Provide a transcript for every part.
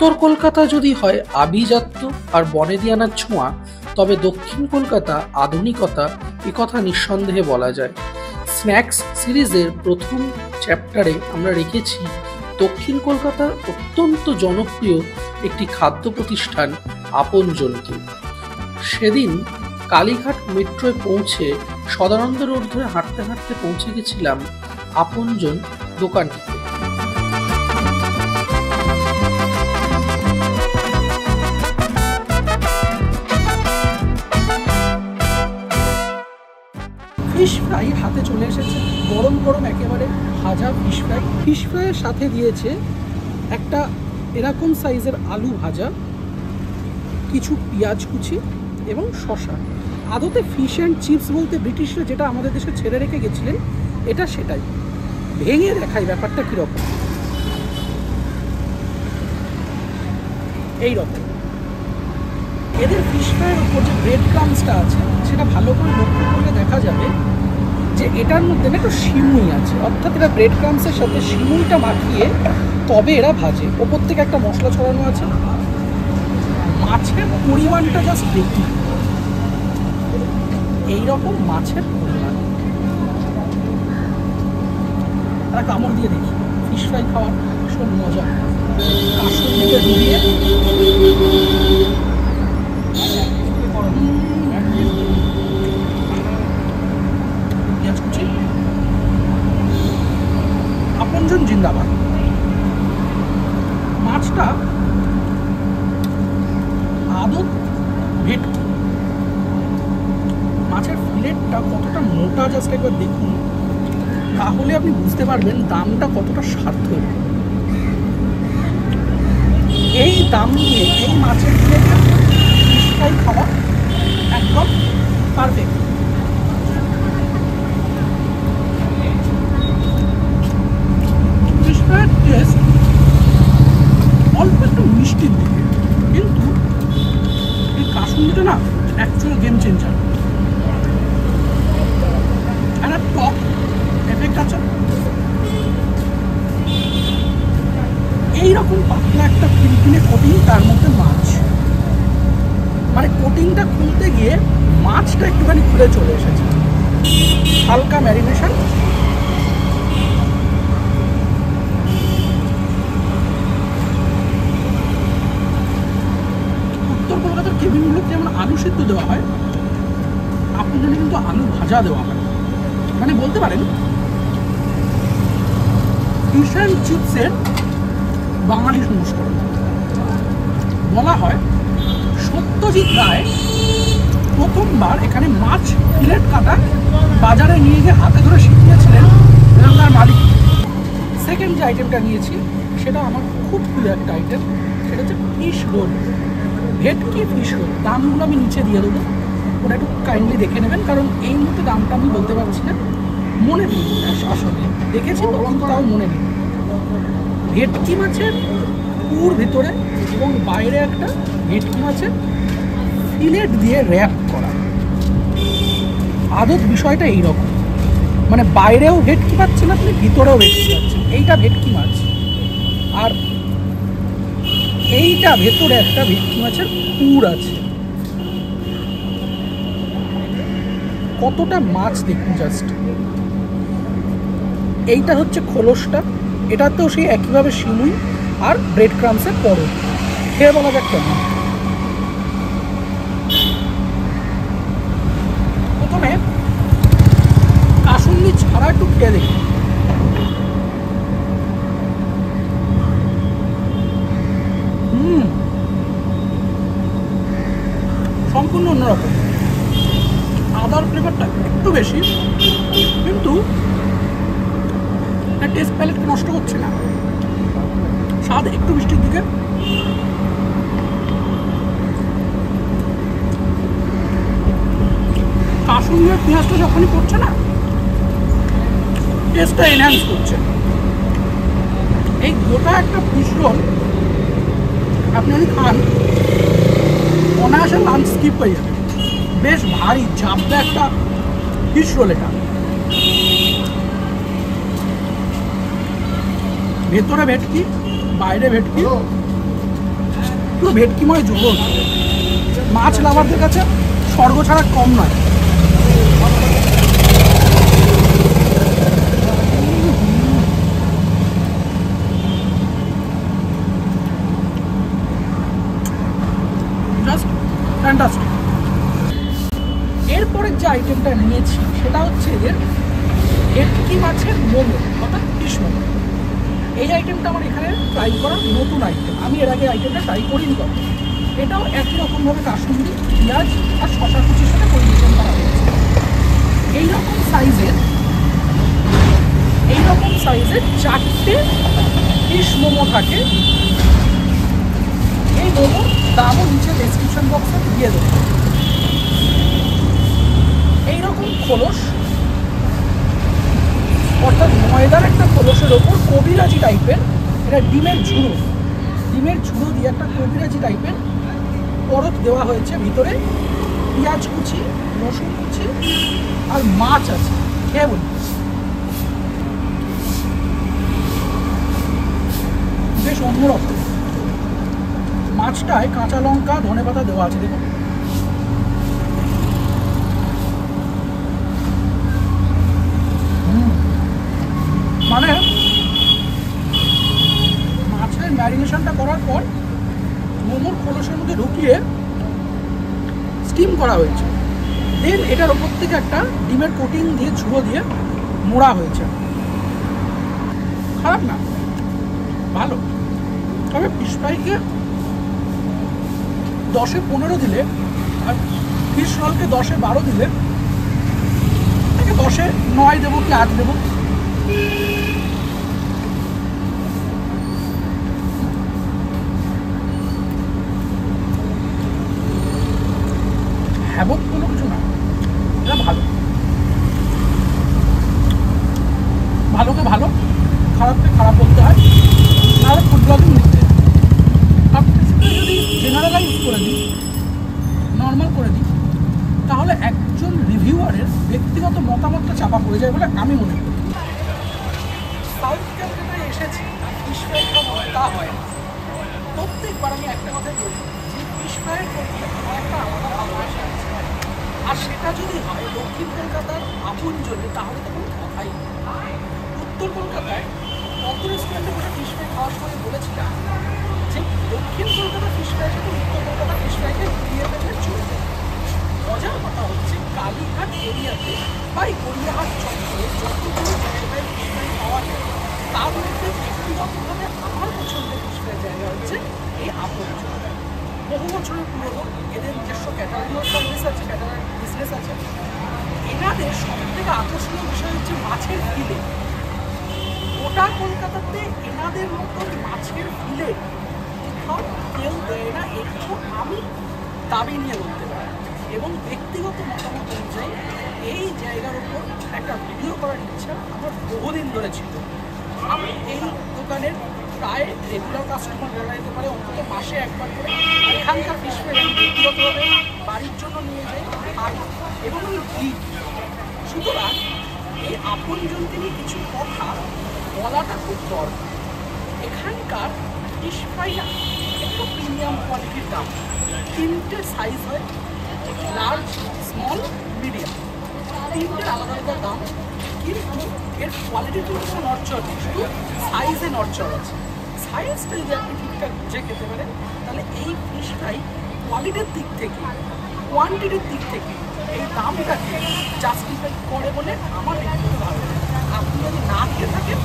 উত্তর কলকাতা যদি হয় আভিজাত্য আর বনেদিয়ানার ছোঁয়া, তবে দক্ষিণ কলকাতা আধুনিকতা, একথা নিঃসন্দেহে বলা যায়। স্ন্যাক্স সিরিজের প্রথম চ্যাপ্টারে আমরা রেখেছি দক্ষিণ কলকাতার অত্যন্ত জনপ্রিয় একটি খাদ্য প্রতিষ্ঠান আপনজনকে। সেদিন কালীঘাট মেট্রোয় পৌঁছে সদানন্দ রোড ধরে হাঁটতে হাঁটতে পৌঁছে গেছিলাম আপনজন দোকানটিতে। ফিশ ফ্রাই হাতে চলে এসেছে, গরম গরম একেবারে ভাজা ফিশ ফ্রাই। ফিশ ফ্রাইয়ের সাথে দিয়েছে একটা এরকম সাইজের আলু ভাজা, কিছু পেঁয়াজ কুচি এবং শসা। আদতে ফিশ অ্যান্ড চিপস বলতে ব্রিটিশরা যেটা আমাদের দেশে ছেড়ে রেখে গেছিলেন, এটা সেটাই। ভেঙে দেখাই ব্যাপারটা কীরকম। এইরকম এদের ফিশ ফ্রাইয়ের উপর যে ব্রেড ক্রাম্সটা আছে সেটা ভালো করে লক্ষ্য করলে দেখা যাবে যে এটার মধ্যে না একটু শিমুই আছে, অর্থাৎ এরা ব্রেড ক্রাম্সের সাথে শিমুইটা মাখিয়ে তবে এরা ভাজে। ওপর থেকে একটা মশলা ছড়ানো আছে। মাছের পরিমাণটা জাস্ট দেখি, এইরকম মাছের পরিমাণ। তারা কামড় দিয়ে দেখি। ফিশ ফ্রাই খাওয়ার ভীষণ মজা। কাসুন্দিতে ডুবিয়ে পেঁয়াজ কুচি। আপনজন জিন্দাবাদ। মাছটা আদত ভেটকি। মাছের ফিলেটটা কতটা মোটা জাস্ট একবার দেখুন, তাহলে আপনি বুঝতে পারবেন দামটা কতটা সার্থক। এই দাম দিয়ে এই মাছের ফিলেটটা ফিশ ফ্রাই খাওয়া একদম পারফেক্ট। ফিশ ফ্রাইয়ের টেস্ট অল্প একটু মিষ্টির দিকে, কিন্তু এই কাসুন্দিটা না অ্যাকচুয়াল গেম চেঞ্জার। একটা টক এফেক্ট আছে। এইরকম পাতলা একটা ফিনফিনে কোটিং, তার মধ্যে মাছ, মানে কোটিংটা খুলতে গিয়ে মাছটা একটুখানি খুলে চলে এসেছে। হালকা ম্যারিনেশন। উত্তর কলকাতার কেবিনগুলোতে যেমন আলু সিদ্ধ দেওয়া হয়, আপনজনে কিন্তু আলু ভাজা দেওয়া হয়। মানে বলতে পারেন ফিশ অ্যান্ড চিপসের বাঙালি সংস্করণ। বলা হয় সত্যজিৎ রায় প্রথমবার এখানে মাছ ফিলেট কাটা বাজারে নিয়ে গিয়ে হাতে ধরে শিখিয়েছিলেন এখানকার মালিক। সেকেন্ড যে আইটেমটা নিয়েছি সেটা আমার খুব প্রিয় একটা আইটেম, সেটা হচ্ছে ফিশ রোল, ভেটকি ফিশ রোল। দামগুলো আমি নিচে দিয়ে দেবো, ওটা একটু কাইন্ডলি দেখে নেবেন, কারণ এই মুহূর্তে দামটা আমি বলতে পারছি না, মনে নেই। আসলে দেখেছি তো, কিন্তু তাও মনে নেই। ভেটকি মাছের পুর ভেতরে এবং বাইরে একটা ভেটকি মাছের ফিলেট দিয়ে র্যাপ করা। আদত বিষয়টা এইরকম, মানে বাইরেও ভেটকি পাচ্ছেন আপনি, ভিতরেও ভেটকি পাচ্ছেন। এইটা ভেটকি মাছ, আর এইটা ভেতরে একটা ভেটকি মাছের পুর আছে। কতটা মাছ দেখুন জাস্ট। এইটা হচ্ছে খোলসটা, এটাতেও সেই একইভাবে শিমুই আর ব্রেড ক্রামসের পরও। খেয়ে বলা যাক কেমন। প্রথমে কাসুন্দি ছাড়া একটু খেয়ে দেখি। সম্পূর্ণ অন্যরকম। আদার ফ্লেভারটা একটু বেশি, কিন্তু টেস্ট প্যালেটকে নষ্ট করছে না। স্বাদ একটু মিষ্টির দিকে। কাসুন্দির পেঁয়াজটা যখনই পড়ছে না, টেস্টটা এনহ্যান্স করছে। এই গোটা একটা ফিশ রোল আপনি যদি খান, অনায়াসে লাঞ্চ স্কিপ হয়ে যাবে। বেশ ভারী চাপটা একটা ফিশ রোল এটা। ভেতরে ভেটকি, বাইরে ভেটকি, পুরো ভেটকিময় জগৎ। মাছ লাভারদের কাছে স্বর্গ ছাড়া কম নয়। Just fantastic. এরপরের যে আইটেমটা নিয়েছি সেটা হচ্ছে এদের ভেটকি মাছের মোমো, অর্থাৎ ফিশ মোমো। এই আইটেমটা আমার এখানে ট্রাই করা নতুন আইটেম, আমি এর আগে আইটেমটা ট্রাই করিনি কখনো। এটাও একই রকমভাবে কাসুন্দি, পেঁয়াজ আর শশা কুচির সাথে পরিবেশন করা হয়েছে। এইরকম সাইজের 4টে ফিশ মোমো থাকে। এই মোমোর দামও নিচে ডেসক্রিপশন বক্সে দিয়ে দেবো। এইরকম খোলস, অর্থাৎ ময়দার একটা খোলসের ওপর কবিরাজি টাইপের, এটা ডিমের ঝুড়ো দিয়ে একটা কবিরাজি টাইপের পরত দেওয়া হয়েছে। ভিতরে পেঁয়াজ কুচি, রসুন কুচি আর মাছ আছে। খেয়ে বলি, বেশ অন্যরকম। মাছটায় কাঁচা লঙ্কা, ধনেপাতা দেওয়া আছে, দেখুন। মানে মাছের ম্যারিনেশনটা করার পর মোমোর খোলসের মধ্যে ঢুকিয়ে স্টিম করা হয়েছে। দেন এটার ওপর থেকে একটা ডিমের কোটিং দিয়ে ঝুড়ো দিয়ে মোড়া হয়েছে। খারাপ না, ভালো। তবে ফিশ ফ্রাইকে 10-এ 15 দিলে আর ফিশ রোলকে 10-এ 12 দিলে, তাকে 10-এ 9 দেবো কি 8 দেবো। হ্যাবক কোনো কিছু না, এটা ভালো। ভালোকে ভালো, খারাপকে খারাপ বলতে হয়, নাহলে ফুড ব্লগিং নিতে। সব কিছুকে যদি জেনারেলাইজ করে দিই, নর্মাল করে দিই, তাহলে একজন রিভিউয়ারের ব্যক্তিগত মতামতটা চাপা পড়ে যায় বলে আমি মনে করি। সাউথ ক্যালকাটায় এসেছি, ফিশ ফ্রাই তা হয় প্রত্যেকবার আমি একটা কথাই বলি যে ফিশ ফ্রাইয়ের প্রতি আমার একটা আলাদা ভালোবাসা আছে। আর সেটা যদি হয় দক্ষিণ কলকাতার আপনজনে, তাহলে তো কোনো কথাই নেই। উত্তর কলকাতায় কত রেস্টুরেন্টে বসে ফিশ ফ্রাই খাওয়ার সময় বলেছিলাম যে দক্ষিণ কলকাতার ফিশ ফ্রাই সাথে উত্তর কলকাতার ফিশ ফ্রাইকে ঘুরিয়ে ফেললে চলবে। মজার কথা হচ্ছে কালীঘাট এরিয়াতে বা গড়িয়াহাট চত্বরে যতগুলো জায়গায় ফিশ ফ্রাই পাওয়া যায়, তার মধ্যে ব্যক্তিগতভাবে আমার পছন্দের ফিশ ফ্রাই জায়গা হচ্ছে এই আপনজন। বহু বছরের পুরনো, এদের নিজস্ব ক্যাটারিং সার্ভিস আছে, ক্যাটারিং বিজনেস আছে। এনাদের সব থেকে আকর্ষণীয় বিষয় হচ্ছে মাছের ফিলে। গোটা কলকাতাতে এনাদের মতন মাছের ফিলে কোথাও কেউ দেয় না, একটু আমি দাবি নিয়ে বলতে পারি। এবং ব্যক্তিগত মতামত অনুযায়ী এই জায়গার উপর একটা ভিডিও করার ইচ্ছা আমার বহুদিন ধরে ছিল। আমি এই দোকানের প্রায় রেগুলার কাস্টমার বলা যেতে পারে, অন্তত মাসে একবার করে এখানকার ফিশ ফ্রাই আমি ব্যক্তিগতভাবে বাড়ির জন্য নিয়ে যাই, খাই এবং আমি দিই। সুতরাং এই আপনজনকে নিয়ে কিছু কথা বলাটা খুব দরকার। এখানকার ফিশ ফ্রাই না একটু প্রিমিয়াম কোয়ালিটির দাম। 3টে সাইজ হয়, লার্জ, স্মল, মিডিয়াম। 3টের আলাদা আলাদা দাম, কিন্তু এর কোয়ালিটির কোনো নড়চড় নেই, শুধু সাইজে নড়চড় আছে। সাইজটা যদি আপনি ঠিকঠাক বুঝে খেতে পারেন, তাহলে এই ফিশ ফ্রাই কোয়ালিটির দিক থেকে, কোয়ান্টিটির দিক থেকে এই দামটাকে জাস্টিফাই করে বলে আমার ব্যক্তিগত ধারণা। আপনি যদি না খেয়ে থাকেন,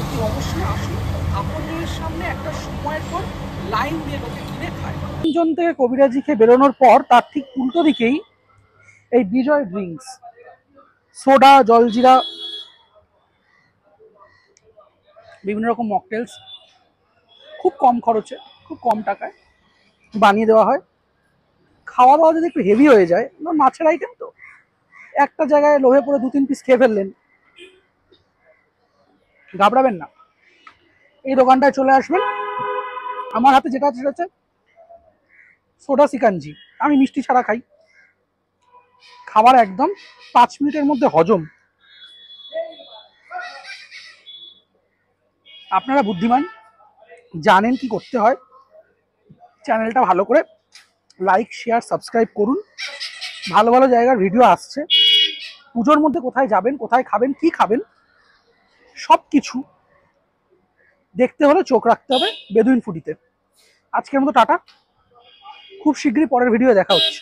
তো অবশ্যই আসুন। আপনজনের সামনে একটা সময়ের পর লাইন দিয়ে লোকে কিনে খায়। আপনজন থেকে কবিরাজি খেয়ে বেরোনোর পর তার ঠিক উল্টো দিকেই এই বিজয় ড্রিঙ্কস, সোডা, জলজিরা, বিভিন্ন রকম মকটেলস খুব কম খরচে, খুব কম টাকায় বানিয়ে দেওয়া হয়। খাওয়া দাওয়া যদি একটু হেভি হয়ে যায়, মাছের আইটেম তো একটা জায়গায় লোভে পড়ে 2-3 পিস খেয়ে ফেললেন, ঘাবড়াবেন না, এই দোকানটায় চলে আসবেন। আমার হাতে যেটা আছে সেটা হচ্ছে সোডা সিকাঞ্জি। আমি মিষ্টি ছাড়া খাই। খাবার একদম 5 মিনিটের মধ্যে হজম। আপনারা বুদ্ধিমান, জানেন কি করতে হয়, চ্যানেলটা ভালো করে লাইক শেয়ার সাবস্ক্রাইব করুন। ভালো ভালো জায়গার ভিডিও আসছে। পুজোর মধ্যে কোথায় যাবেন, কোথায় খাবেন, কি খাবেন, সব কিছু দেখতে হলে চোখ রাখতে হবে বেদুইন ফুডিতে। আজকের মতো টাটা, খুব শীঘ্রই পরের ভিডিও দেখা হচ্ছে।